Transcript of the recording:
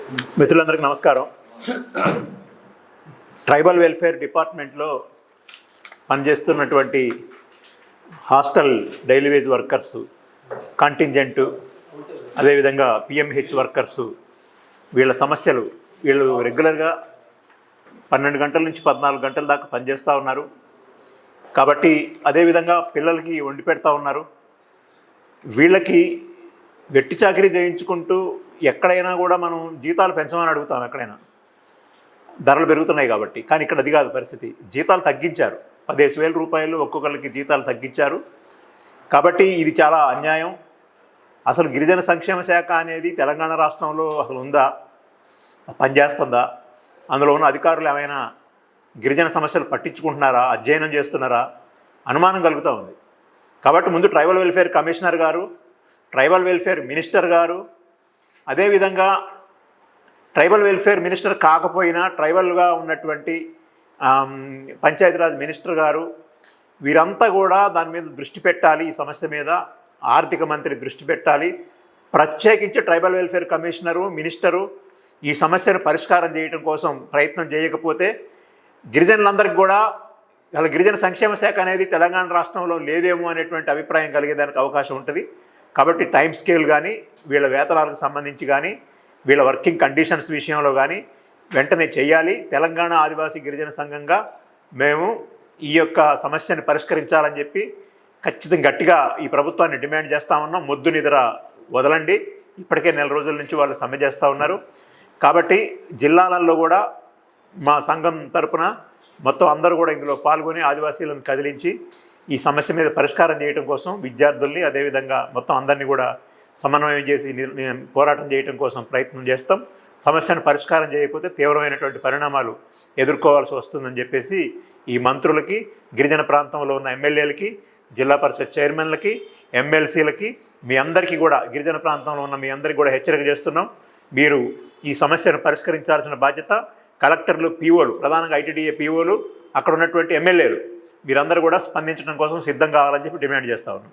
మిత్రులందరికీ నమస్కారం. Tribal welfare డిపార్ట్మెంట్లో పనిచేస్తున్నటువంటి హాస్టల్ డైలీ వేజ్ వర్కర్స్, కాంటింజెంటు, అదేవిధంగా పిఎంహెచ్ వర్కర్సు, వీళ్ళ సమస్యలు, వీళ్ళు రెగ్యులర్గా 12 గంటల నుంచి 14 గంటల దాకా పనిచేస్తూ ఉన్నారు. కాబట్టి అదేవిధంగా పిల్లలకి వండి పెడతా ఉన్నారు. వీళ్ళకి వెట్టి చాకిరీ చేయించుకుంటూ ఎక్కడైనా కూడా మనం జీతాలు పెంచమని అడుగుతాం. ఎక్కడైనా ధరలు పెరుగుతున్నాయి కాబట్టి. కానీ ఇక్కడ అది కాదు పరిస్థితి. జీతాలు తగ్గించారు. 15,000 రూపాయలు ఒక్కొక్కరికి జీతాలు తగ్గించారు. కాబట్టి ఇది చాలా అన్యాయం. అసలు గిరిజన సంక్షేమ శాఖ అనేది తెలంగాణ రాష్ట్రంలో అసలు ఉందా, పనిచేస్తుందా, అందులో ఉన్న అధికారులు ఏమైనా గిరిజన సమస్యలు పట్టించుకుంటున్నారా, అధ్యయనం చేస్తున్నారా, అనుమానం కలుగుతూ ఉంది. కాబట్టి ముందు ట్రైబల్ వెల్ఫేర్ కమిషనర్ గారు, ట్రైబల్ వెల్ఫేర్ మినిస్టర్ గారు, అదేవిధంగా ట్రైబల్ వెల్ఫేర్ మినిస్టర్ కాకపోయినా ట్రైబల్గా ఉన్నటువంటి పంచాయతీరాజ్ మినిస్టర్ గారు, వీరంతా కూడా దాని మీద దృష్టి పెట్టాలి. ఈ సమస్య మీద ఆర్థిక మంత్రి దృష్టి పెట్టాలి. ప్రత్యేకించి ట్రైబల్ వెల్ఫేర్ కమిషనరు, మినిస్టరు ఈ సమస్యను పరిష్కారం చేయడం కోసం ప్రయత్నం చేయకపోతే గిరిజనులందరికీ కూడా అసలు గిరిజన సంక్షేమ శాఖ అనేది తెలంగాణ రాష్ట్రంలో లేదేమో అనేటువంటి అభిప్రాయం కలిగేదానికి అవకాశం ఉంటుంది. కాబట్టి టైం స్కేల్ కానీ, వీళ్ళ వేతనాలకు సంబంధించి కానీ, వీళ్ళ వర్కింగ్ కండిషన్స్ విషయంలో కానీ వెంటనే చేయాలి. తెలంగాణ ఆదివాసీ గిరిజన సంఘంగా మేము ఈ యొక్క సమస్యను పరిష్కరించాలని చెప్పి ఖచ్చితంగా గట్టిగా ఈ ప్రభుత్వాన్ని డిమాండ్ చేస్తూ ఉన్నాం. మొద్దు నిద్ర వదలండి. ఇప్పటికే 4 రోజుల నుంచి వాళ్ళు సమ్మె చేస్తూ ఉన్నారు. కాబట్టి జిల్లాలలో కూడా మా సంఘం తరపున మొత్తం అందరూ కూడా ఇందులో పాల్గొని ఆదివాసీలను కదిలించి ఈ సమస్య మీద పరిష్కారం చేయడం కోసం విద్యార్థుల్ని, అదేవిధంగా మొత్తం అందరినీ కూడా సమన్వయం చేసి పోరాటం చేయడం కోసం ప్రయత్నం చేస్తాం. సమస్యను పరిష్కారం చేయకపోతే తీవ్రమైనటువంటి పరిణామాలు ఎదుర్కోవాల్సి వస్తుందని చెప్పేసి ఈ మంత్రులకి, గిరిజన ప్రాంతంలో ఉన్న ఎమ్మెల్యేలకి, జిల్లా పరిషత్ చైర్మన్లకి, ఎమ్మెల్సీలకి, మీ అందరికీ కూడా, గిరిజన ప్రాంతంలో ఉన్న మీ అందరికీ కూడా హెచ్చరిక చేస్తున్నాం. మీరు ఈ సమస్యను పరిష్కరించాల్సిన బాధ్యత కలెక్టర్లు, పీఓలు, ప్రధానంగా ఐటీడీఏ పీఓలు, అక్కడ ఉన్నటువంటి ఎమ్మెల్యేలు, మీరందరూ కూడా స్పందించడం కోసం సిద్ధం కావాలని చెప్పి డిమాండ్ చేస్తూ ఉన్నాం.